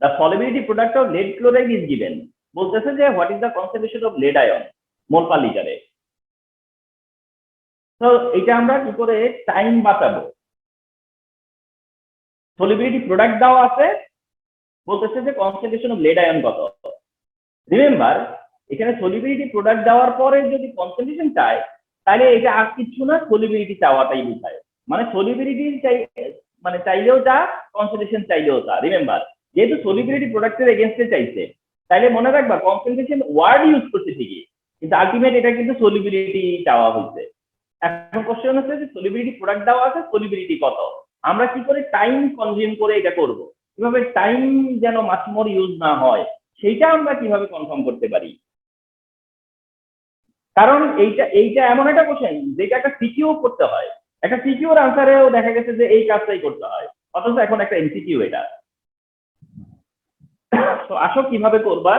The solubility product of lead chloride is given, বলতেছে যে what is the concentration of lead ion mole per লিটারে। তো এটা আমরা কি করে টাইম বাঁচাবো, সলিবিলিটি প্রোডাক্ট দেওয়া আছে, বলতেছে যে কনসেন্ট্রেশন অফ লেড আয়ন কত। রিমেম্বার এখানে সলিবিলিটি প্রোডাক্ট দেওয়ার পরে যদি কনসেন্ট্রেশন চায়, তাহলে এটা আর কিছু না, সলিবিলিটি চাওয়াটাই বোঝায়। মানে সলিবিলিটি চাই, মানে চাইলেও যা, কনসেন্ট্রেশন চাইলেও যা। রিমেম্বার যেহেতু সলিবিলিটি প্রোডাক্টের এগেনস্টে চাইছে, তাহলে মনে রাখবা কনসেন্ট্রেশন ওয়ার্ড ইউজ করছে ঠিকই, কিন্তু আলটিমেট এটা কিন্তু সলিবিলিটি চাওয়া হয়েছে। এখন কোশ্চেন হচ্ছে যে সলিবিলিটি প্রোডাক্ট দেওয়া আছে, সলিবিলিটি কত, আমরা কি করে টাইম কনজিউম করে এটা করব, কিভাবে টাইম যেন মাছ মোর ইউজ না হয়, সেইটা আমরা কিভাবে কনফার্ম করতে পারি। কারণ এইটা এইটা এমন একটা কোশ্চেন যেটা একটা সিকিউ করতে হয়, একটা সিকিউর আনসারেও দেখা গেছে যে এই কাজটাই করতে হয়, অথচ এখন একটা এমসিকিউ এটা। তো আসো কিভাবে করবা,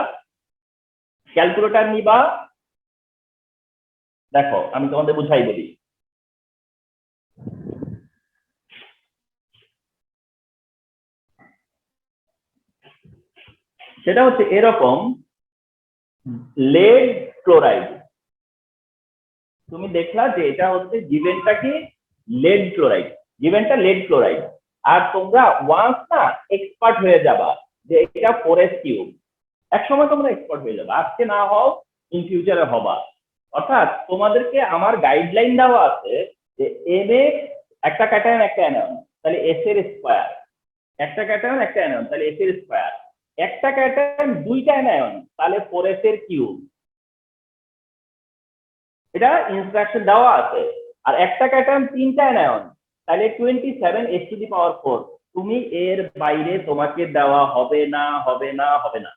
ক্যালকুলেটর নিবা। দেখো আমি তোমাদের বুঝাই বলি। সেটা হচ্ছে এরকম, লেড ক্লোরাইড, তুমি দেখলা যে এটা হচ্ছে গিভেনটা কি, লেড ক্লোরাইড, গিভেনটা লেড ক্লোরাইড। আর তোমরা ওয়ান্স না এক্সপার্ট হয়ে যাবা যে এটা 4s কিউব, এক সময় তোমরা এক্সপার্ট হয়ে যাবে, আজকে না হও ইন ফিউচারে হবা। অর্থাৎ তোমাদেরকে আমার গাইডলাইন দেওয়া আছে যে এম এ একটা ক্যাটায়ন একটা অ্যানায়ন, তাহলে এস এর স্কয়ার, একটা ক্যাটায়ন একটা অ্যানায়ন, তাহলে এস এর স্কয়ার, একটা ক্যাটায়ন দুইটা অ্যানায়ন, তাহলে 4s এর কিউব। এটা ইনস্ট্রাকশন দেওয়া আছে। আর একটা ক্যাটায়ন তিনটা অ্যানায়ন, তাহলে 27s⁴। তুমি এর বাইরে তোমাকে দেওয়া হবে না, হবে না, হবে না,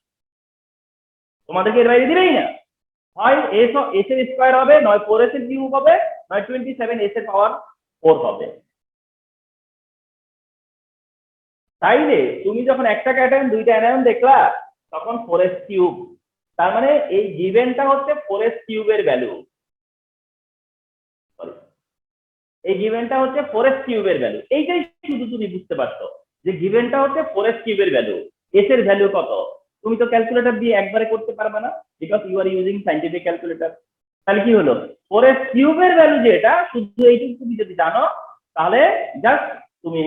তোমাদেরকে এর বাইরে দিবেই না। হয় এস এর স্কয়ার হবে, নয় 4s এর কিউব হবে, নয় 27s⁴ হবে। তাইলে তুমি যখন একটা ক্যাটায়ন দুইটা অ্যানায়ন দেখলা, তখন 4s কিউব, তার মানে এই গিভেনটা হচ্ছে 4s কিউবের ভ্যালু, এই গিভেনটা হচ্ছে 4s কিউবের ভ্যালু। এইটাই শুধু তুমি বুঝতে পারছো যে গিভেনটা হচ্ছে 4s কিউবের ভ্যালু, এস এর ভ্যালু কত। তুমি তো ক্যালকুলেটর দিয়ে একবারে করতে পারবে না, because you are using scientific calculator. তাহলে কি হলো, 4s কিউবের ভ্যালু যেটা, শুধু এইটুকু তুমি যদি জানো, তাহলে জাস্ট তুমি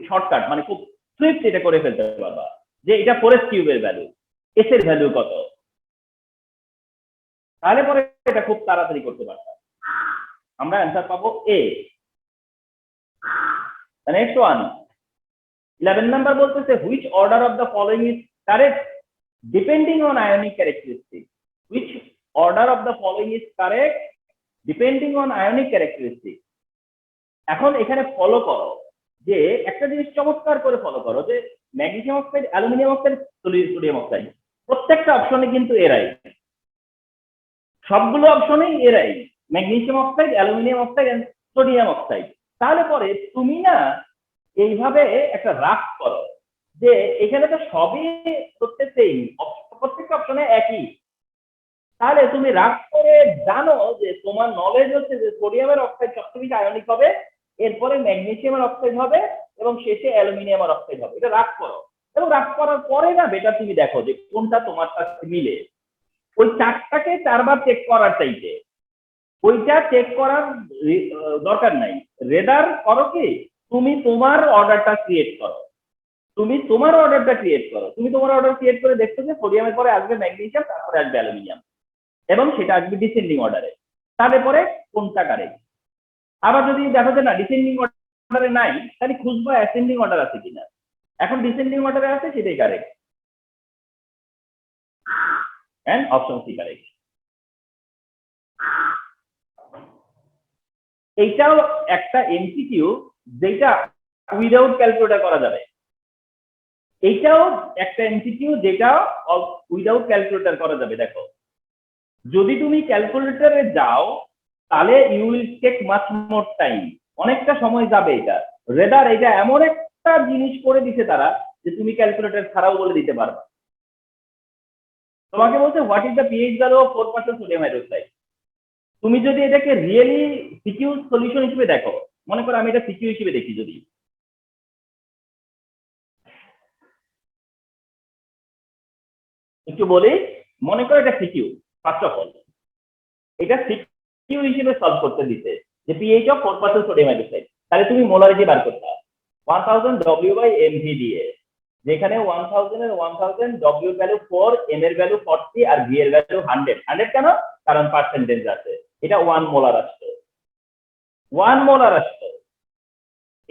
শর্টকাট মানে খুব সুইফট এটা করে ফেলতে পারবা যে এটা 4s কিউবের ভ্যালু, এস এর ভ্যালু কত, তাহলে পরে এটা খুব তাড়াতাড়ি করতে পারবা। আমরা অ্যান্সার পাবো এ। নেক্সট ওয়ান, 11 নাম্বার বলতেছে which order of the following is correct depending on ionic characteristic, which order of the following is correct depending on ionic characteristic. এখন এখানে ফলো করো যে একটা জিনিস চমৎকার করে ফলো করো যে magnesium oxide, aluminium oxide, sodium oxide, প্রত্যেকটা অপশনে কিন্তু এরাই, সবগুলো অপশনেই এরাই, magnesium oxide, aluminium oxide and sodium oxide. তাহলে পরে তুমি না এইভাবে একটা রাফ করো যে এখানে তো সবই প্রত্যেকটাই, প্রত্যেকটা অপশনে একই। তাহলে তুমি রাফ করে জানো যে তোমার নলেজ হচ্ছে যে সোডিয়ামের অক্সাইড সবচেয়ে বেশি আয়নিক হবে, এরপরে ম্যাগনেসিয়ামের অক্সাইড হবে, এবং শেষে অ্যালুমিনিয়ামের অক্সাইড হবে। এটা রাফ করো, এবং রাফ করার পরে না বেটা তুমি দেখো যে কোনটা তোমার সাথে মিলে। ওই চারটাকে চারবার চেক করার চাইতে ওইটা চেক করার দরকার নাই। রেডার করো কি, তুমি তোমার অর্ডারটা ক্রিয়েট করো, তুমি তোমার অর্ডারটা ক্রিয়েট করো, তুমি তোমার অর্ডার ক্রিয়েট করে দেখছো যে সোডিয়ামের পরে আসবে ম্যাগনেসিয়াম, তারপরে আসবে অ্যালুমিনিয়াম, এবং সেটা আসবে ডিসেন্ডিং অর্ডারে। তারপরে কোনটা কারেক্ট। আবার যদি দেখো যে না ডিসেন্ডিং অর্ডারে নাই, তাহলে খুঁজবো অ্যাসেন্ডিং অর্ডার আছে কিনা। এখন ডিসেন্ডিং অর্ডারে আছে, সেটাই correct, and option C correct. এইটাও একটা এমসিকিউ যেটা উইদাউট ক্যালকুলেটর করা যাবে, এইটাও একটা এমসিকিউ যেটা উইদাউট ক্যালকুলেটর করা যাবে। দেখো যদি তুমি ক্যালকুলেটরে যাও, তাহলে you will take much more time, অনেকটা সময় যাবে। এটা রেডার এটা এমন একটা জিনিস করে দিছে তারা যে তুমি ক্যালকুলেটর ছাড়াও বলে দিতে পারবে। তোমাকে বলছে what is the pH value of 4% sodium hydroxide, তুমি যদি এটাকে রিয়েলি সিকিউ সলিউশন হিসেবে দেখো, মনে করো আমি এটা সিকিউ হিসেবে দেখি, যদি একটু বলি, মনে করো এটা সিকিউ, ফার্স্ট অফ অল এটা সিকিউ হিসেবে সলভ করতে দিতে যে পিএইচ অফ 4% সোডিয়াম হাইড্রোক্সাইড, তাহলে তুমি মোলারিটি বার করতে 1000 ডব্লিউ বাই এমভি দিয়ে, যেখানে 1000 এর 1000 ডব্লিউ ভ্যালু 4, এম এর ভ্যালু 40 আর ভি এর ভ্যালু 100। 100 কেন? কারণ পার্সেন্টেজ আছে, এটা 1 মোলার আসছে, 1 মোলার আসছে।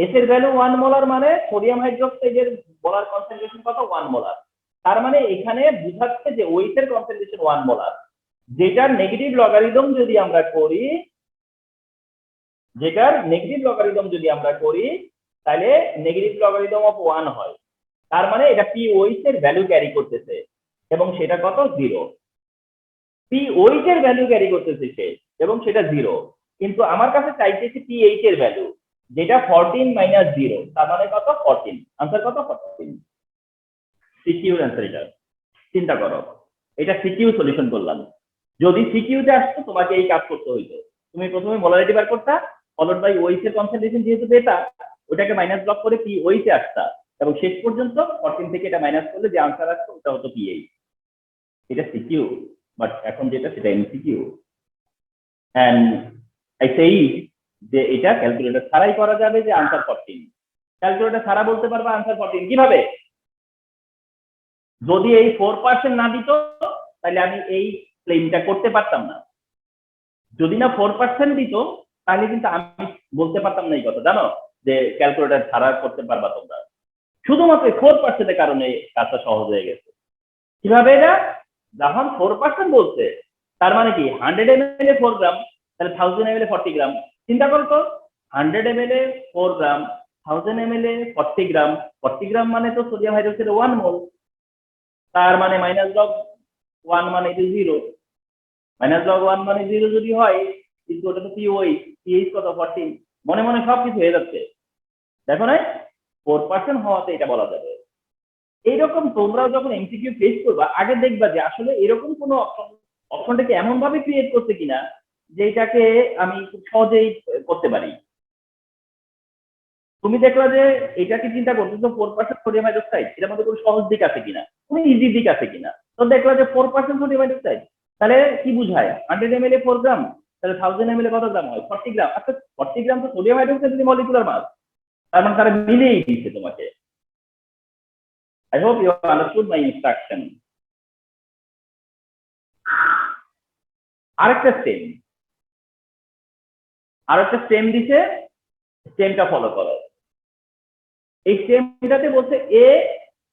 এস এর ভ্যালু 1 মোলার মানে সোডিয়াম হাইড্রোক্সাইডের মোলার কনসেন্ট্রেশন কত? 1 মোলার। তার মানে এখানে বোঝাচ্ছে যে ওইটার কনসেন্ট্রেশন 1 মোলার, যেটার নেগেটিভ লগারিদম যদি আমরা করি, তাহলে নেগেটিভ লগারিদম অফ 1 হয়। তার মানে এটা পিওইচ এর ভ্যালু ক্যারি করতেছে, এবং সেটা কত? 0। পিওইচ এর ভ্যালু ক্যারি করতেছে সে, এবং সেটা 0। কিন্তু আমার কাছে চাইতেছে পিএইচ এর ভ্যালু, যেটা 14 মাইনাস 0, তার মানে কত? 14। আনসার কত? 14। সিকিউ অ্যান্সার এটা। চিন্তা করো, এটা সিকিউ সলিউশন করলাম। যদি সিকিউতে আসতো তোমাকে এই কাজ করতে হইতো, তুমি প্রথমে মোলারিটি বার করতা, ফলোড বাই ওইচ এর কনসেন্ট্রেশন যেহেতু পেতা, ওটাকে মাইনাস ব্লক করে পি ওইচে আসতা, এবং শেষ পর্যন্ত 14 থেকে এটা মাইনাস করলে যে আনসার আসতো ওটা হতো পিএইচ। এটা সিকিউ, বাট এখন যেটা সেটা এমসিকিউ। এন্ড আই সেই যে এটা ক্যালকুলেটর ছাড়াই করা যাবে, যে আনসার 14। ক্যালকুলেটর ছাড়া বলতে পারবা আনসার 14 কিভাবে? যদি এই 4% না দিত তাহলে আমি এই ক্লেমটা করতে পারতাম না। যদি না 4% দিত তাহলে কিন্তু আমি বলতে পারতাম না এই কথা, জানো, যে ক্যালকুলেটর ছাড়া করতে পারবা তোমরা। শুধুমাত্র 4% এর কারণে কাজটা সহজ হয়ে গেছে। কিভাবে? এটা যখন 4% বলছে, তার মানে কি 100 ml এ 4 গ্রাম, তাহলে 1000 ml এ 40 গ্রাম। চিন্তা করো তো, 100 ml এ 4 গ্রাম, 1000 ml এ 40 গ্রাম, 40 গ্রাম মানে তো সোডিয়াম হাইড্রোক্সাইড 1 মোল। তার মানে মাইনাস লগ 1 মানে 0, মাইনাস লগ 1 মানে 0 যদি হয়, কিন্তু ওটা তো পিওইচ, পিএইচ কত? 14। মনে মনে সবকিছু হয়ে যাচ্ছে, দেখো না? 4% হওয়াতে এটা বলা যাবে। এইরকম তোমরাও যখন এমসিকিউ ফেস করবা, আগে দেখবা যে আসলে এরকম কোনো অপশনটাকে এমন ভাবে ক্রিয়েট করছে কিনা যে এটাকে আমি খুব সহজেই করতে পারি। তুমি দেখলা যে এটাকে চিন্তা করতেছো 4% সোডিয়াম হাইড্রোক্সাইড, এটার মধ্যে কোনো সহজ দিক আছে কিনা, কোনো ইজি দিক আছে কিনা। তো দেখলা যে 4% সোডিয়াম হাইড্রোক্সাইড, তাহলে কি বুঝায়? 100 ml এ 4 গ্রাম, তাহলে 1000 ml এ কত গ্রাম হয়? 40 গ্রাম। আচ্ছা 40 গ্রাম তো সোডিয়াম হাইড্রোক্সাইড মলিকুলার মাস, তার মানে তারা মিলিয়েই দিচ্ছে তোমাকে। I hope you have understood my instruction. আরেকটা স্টেম দিছে, স্টেমটা ফলো করো। এই স্টেমটাতে বলছে এ,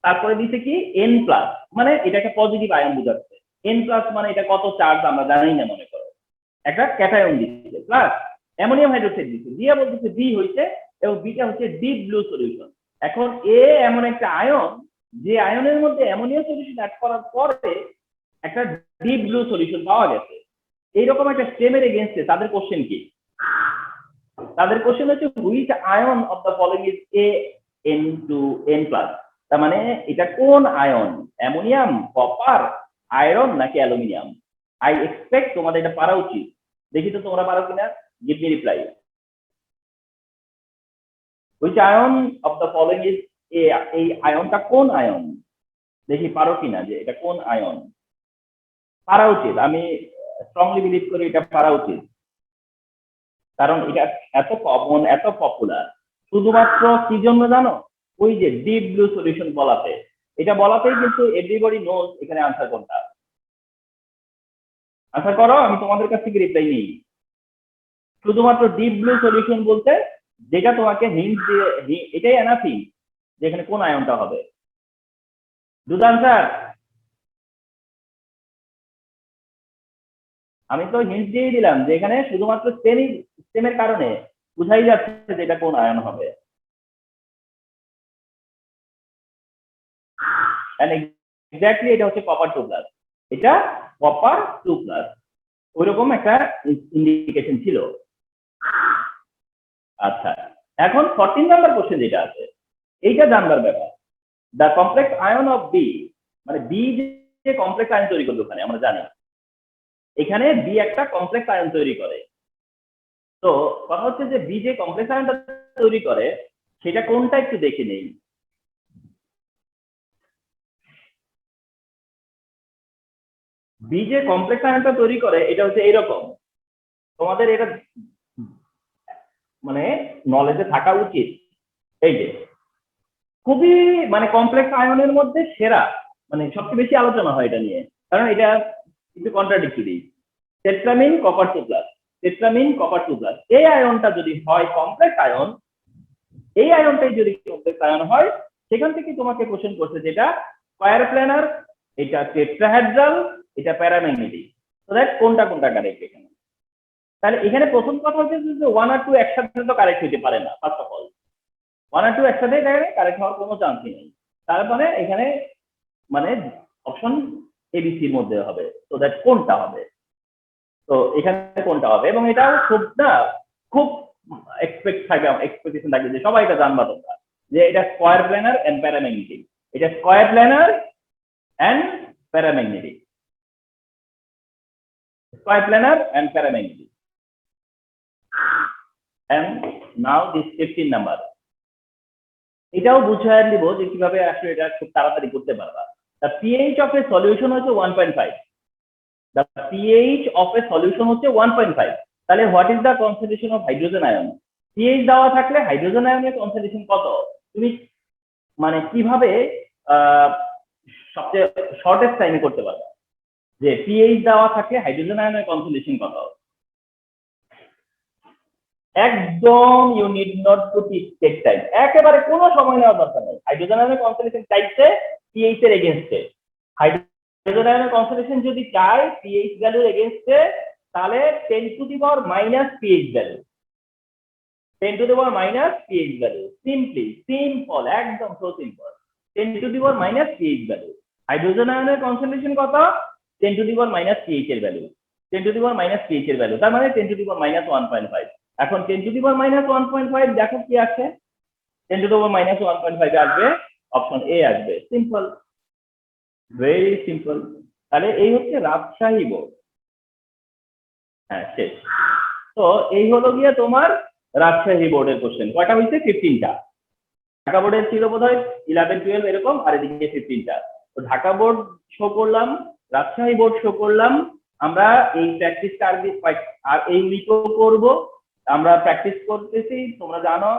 তারপরে দিছে কি এন প্লাস, মানে এটাকে পজিটিভ আয়ন বোঝাচ্ছে। এন প্লাস মানে এটা কত চার্জ আমরা জানি না, মনে করো একটা ক্যাটায়ন দিচ্ছে, প্লাস অ্যামোনিয়াম হাইড্রোক্সাইড দিচ্ছে, দিয়ে বলতেছে বি হইছে, এবং বিটা হচ্ছে ডিপ ব্লু সলিউশন। এখন এ এমন একটা আয়ন, যে আয়নের মধ্যে অ্যামোনিয়াম সলিউশন অ্যাড করার পরে একটা ডিপ ব্লু সলিউশন পাওয়া গেছে। এইরকম একটা স্টেমের এগেইনস্টে তাদের কোশ্চেন কি? তাদের কোশ্চেন হচ্ছে which ion of the following is A N two N plus. তার মানে এটা কোন আয়ন? অ্যামোনিয়াম, কপার, আয়রন নাকি অ্যালুমিনিয়াম? আই এক্সপেক্ট তোমাদের এটা পারা উচিত। দেখি তো তোমরা পারো কিনা, give me reply. Which ion of the following is A, এই আয়নটা কোন আয়ন? দেখি পারো কিনা যে এটা কোন আয়ন। পারা উচিত, আমি স্ট্রংলি বিলিভ করি এটা পারা উচিত, কারণ এটা এত কমন, এত পপুলার। শুধুমাত্র কি জন্য জানো? ওই যে ডিপ ব্লু সলিউশন বলাতে, এটা বলাতেই কিন্তু এভরিবডি নোজ এখানে আনসার কোনটা। আনসার করো, আমি তোমাদের কাছ থেকে রিপ্লাই নিই। শুধুমাত্র ডিপ ব্লু সলিউশন বলতে যেটা তোমাকে হিন্ট দিয়ে, এটাই এনাফিং যেখানে কোন আয়নটা হবে। Do the answer. আমি তো হিন্ট দিয়ে দিলাম যে এখানে শুধুমাত্র স্টেমের কারণে বুঝাই যাচ্ছে যে এটা কোন আয়ন হবে। এক্স্যাক্টলি এটা হচ্ছে কপার 2 প্লাস, এটা কপার 2 প্লাস, ওইরকম একটা ইন্ডিকেশন ছিল। আচ্ছা, এখন 14 নাম্বার কোশ্চেন যেটা আছে, এইটা জানবার ব্যাপার। The complex ion of B, মানে বি যে কমপ্লেক্স আয়ন তৈরি করবে ওখানে আমরা জানি, এখানে বি একটা কমপ্লেক্স আয়ন তৈরি করে। তো কথা হচ্ছে যে বি যে কমপ্লেক্স আয়নটা তৈরি করে সেটা কোনটা একটু দেখে নেই। বি যে কমপ্লেক্স আয়নটা তৈরি করে এটা হচ্ছে এইরকম, তোমাদের এটা মানে নলেজে থাকা উচিত। এই যে খুবই মানে কমপ্লেক্স আয়নের মধ্যে সেরা, মানে সবচেয়ে বেশি আলোচনা হয় এটা নিয়ে, কারণ এটা একটু contradictory. Tetrammine copper 2 plus, tetrammine copper 2 plus, এই আয়নটা যদি হয় কমপ্লেক্স আয়ন, এই আয়নটাই যদি কমপ্লেক্স আয়ন হয়, সেখান থেকে তোমাকে কোশ্চেন করছে যেটা স্কয়ার প্ল্যানার, এটা টেট্রাহেড্রাল, এটা প্যারাম্যাগনেটিক। তো দ্যাট কোনটা কোনটা কারেক্ট এখানে। তাহলে এখানে প্রথম কথা হচ্ছে যে 1 আর 2 একসাথে তো কারেক্ট হতে পারে না। ফার্স্ট অফ অল 1 আর 2 একসাথে কারেক্ট হওয়ার কোনো চান্সই নেই। তারপরে এখানে মানে অপশন এবিসির মধ্যে হবে, তো দ্যাট কোনটা হবে, তো এখানে কোনটা হবে। এবং এটাও খুব না, খুব এক্সপেকটেশন থাকে যে সবাই এটা জানবা তোমরা, যে এটা স্কয়ার প্ল্যানার এন্ড প্যারাম্যাগনেটিক, এটা square planar and paramagnetic, square planar and paramagnetic. And now this 15 number, এটাও বুঝায় দিব যে কিভাবে আসলে এটা খুব তাড়াতাড়ি করতে পারবা। The pH of a solution হচ্ছে 1.5, the pH of a solution হচ্ছে 1.5। তাহলে what is the concentration of hydrogen ion, pH দেওয়া থাকলে হাইড্রোজেন আয়নের কনসেন্ট্রেশন কত, তুমি মানে কিভাবে সবচেয়ে শর্টেস্ট টাইমে করতে পারবে, যে পিএইচ দেওয়া থাকলে হাইড্রোজেন আয়নের কনসেন্ট্রেশন কত। একদম you need not to take time, একেবারে কোনো সময় নেওয়ার দরকার নেই। হাইড্রোজেন আয়নের কনসেন্ট্রেশন চাইছে পিএইচ এর এগেইনস্টে, হাইড্রোজেন আয়নের কনসেন্ট্রেশন যদি চাই পিএইচ ভ্যালুর এগেইনস্টে, তাহলে 10 to the power minus pH value, 10 to the power minus pH value, simple, একদম so simple, 10 to the power minus pH value. Hydrogen আয়নের কনসেন্ট্রেশন কত, 10 to the power minus pH এর value, 10 to the power minus pH এর value, তার মানে 10 to the power minus 1.5। এখন 10 to the power minus 1.5 দেখো কি আছে, 10 টু দি পাওয়ার মাইনাস 1.5 আসবে, অপশন এ আসবে। Simple, very simple. তাহলে এই হচ্ছে রাজশাহী বোর্ড। হ্যাঁ শেষ। তো এই হলো গিয়ে তোমার রাজশাহী বোর্ডের কোশ্চেন। কয়টা হয়েছে? 15টা। ঢাকা বোর্ডের ছিল বোধহয় 11 12 এরকম, আর এদিকে 15টা। তো ঢাকা বোর্ড শো করলাম, রাজশাহী বোর্ড শো করলাম। আমরা এই প্র্যাকটিসটা আর এই উইকও করব, আমরা প্র্যাকটিস করতেছি তোমরা জানো।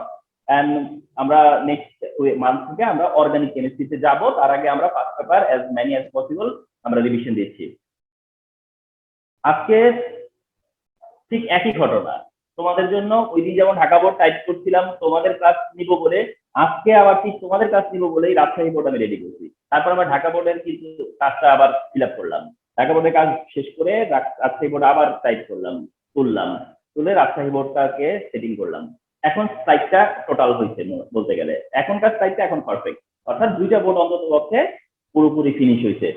এন্ড আমরা নেক্সট মান্থ থেকে আমরা অর্গানিক কেমিস্ট্রিতে যাব। তার আগে আমরা first paper as many as possible আমরা রিভিশন দিচ্ছি। আজকে ঠিক একই ঘটনা তোমাদের জন্য। ওই দিন যেমন ঢাকা বোর্ড টাইপ করছিলাম তোমাদের ক্লাস নিব বলে, আজকে আবার ঠিক তোমাদের ক্লাস নিব বলেই রাজশাহী বোর্ড আমি রেডি করছি। তারপর আমরা ঢাকা বোর্ডের কিছু কাজটা আবার ফিল আপ করলাম, ঢাকা বোর্ডের কাজ শেষ করে রাজশাহী বোর্ড আবার টাইপ করলাম, তুলে রাজশাহী বোর্ডটাকে সেটিং করলাম। এখন স্লাইডটা টোটাল হয়েছে বলতে গেলে, এখনকার স্লাইডটা এখন পারফেক্ট, অর্থাৎ দুইটা বোর্ড অন্তত পক্ষে পুরোপুরি ফিনিশ হয়েছে,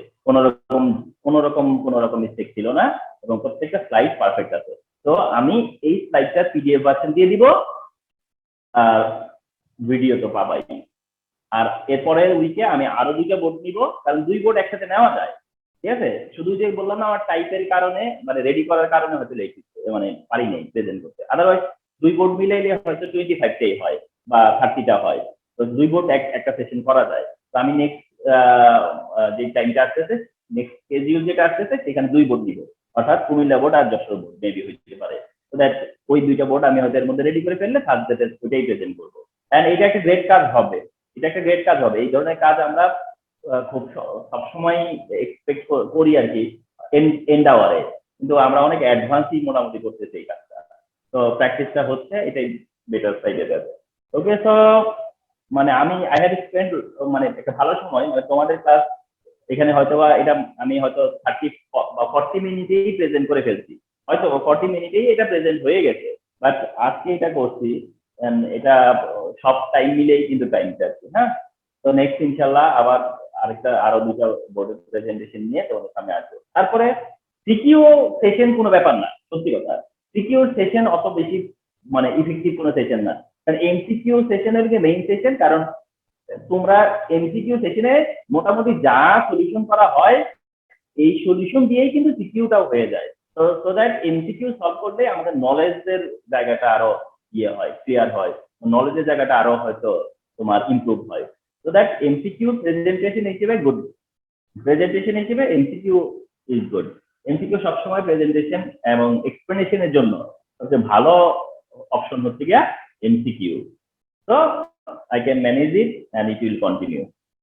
কোনো রকম মিস্টেক ছিল না, এবং প্রত্যেকটা স্লাইড পারফেক্ট আছে। তো আমি এই স্লাইডটার পিডিএফ ভার্সন দিয়ে দিব, আর ভিডিও তো পাবাই। আর এরপরের উইকে আমি আরো 2টা বোর্ড নিব, কারণ 2 বোর্ড একসাথে নেওয়া যায়। ঠিক আছে, শুধু যে বললাম না আমার টাইপের কারণে মানে রেডি করার কারণে হয়তো মানে পারি নাই প্রেজেন্ট করতে, আদারওয়াইজ 2 বোর্ড মিলাইলে হয়তো 25টাই হয় বা 30টা হয়। তো 2 বোর্ড একটা সেশন করা যায়। তো আমি নেক্সট যে টাইমটা আসতেছে, নেক্সট স্কেডিউল যেটা আসতেছে সেখানে 2 বোর্ড নিব, অর্থাৎ কুমিল্লা বোর্ড আর যশোর বোর্ড মেবি হইতে পারে। তো দ্যাট ওই 2টা বোর্ড আমি হয়তো এর মধ্যে রেডি করে ফেললে সাবজেক্টে ওইটাই প্রেজেন্ট করবো। এন্ড এটা একটা গ্রেট কাজ হবে, এই ধরনের কাজ আমরা খুব সবসময় এক্সপেক্ট করি আর কি এন্ড আওয়ারে, কিন্তু আমরা অনেক অ্যাডভান্সই মোটামুটি করতেছি এই কাজটা। তো প্র্যাকটিসটা হচ্ছে, এটাই বেটার সাইডে যাবে। ওকে, সো মানে আই হ্যাভ স্পেন্ড মানে একটা ভালো সময়, মানে তোমাদের ক্লাস এখানে হয়তো বা এটা আমি হয়তো 30 বা 40 মিনিটেই প্রেজেন্ট করে ফেলছি, হয়তো 40 মিনিটেই এটা প্রেজেন্ট হয়ে গেছে, বাট আজকে এটা করছি, এটা সব টাইম মিলেই কিন্তু টাইমটা আছে। হ্যাঁ, তো নেক্সট ইনশাল্লাহ আবার আরো 2টা বোর্ডের প্রেজেন্টেশন নিয়ে তোমাদের সামনে আসবো। তারপরে সিকিউ সেশন কোনো ব্যাপার না, সত্যি কথা, সিকিউ সেশন অত বেশি মানে ইফেক্টিভ কোনো সেশন না, কারণ এমসিকিউ সেশনের যে মেইন সেশন, কারণ তোমরা এমসিকিউ সেশনে মোটামুটি যা সলিউশন করা হয় এই সলিউশন দিয়েই কিন্তু সিকিউটাও হয়ে যায়। সো দ্যাট এমসিকিউ সলভ করলে আমাদের নলেজের জায়গাটা আরো ইয়ে হয়, ক্লিয়ার হয়, নলেজের জায়গাটা আরো হয়তো তোমার ইমপ্রুভ হয়। সো দ্যাট এমসিকিউ প্রেজেন্টেশন হিসেবে গুড, প্রেজেন্টেশন হিসেবে এমসিকিউ ইজ গুড। এমসিকিউ সবসময় প্রেজেন্টেশন এবং এক্সপ্লেনেশনের জন্য সবচেয়ে ভালো অপশন হচ্ছে গিয়া MCQ. So I can manage it and it will continue.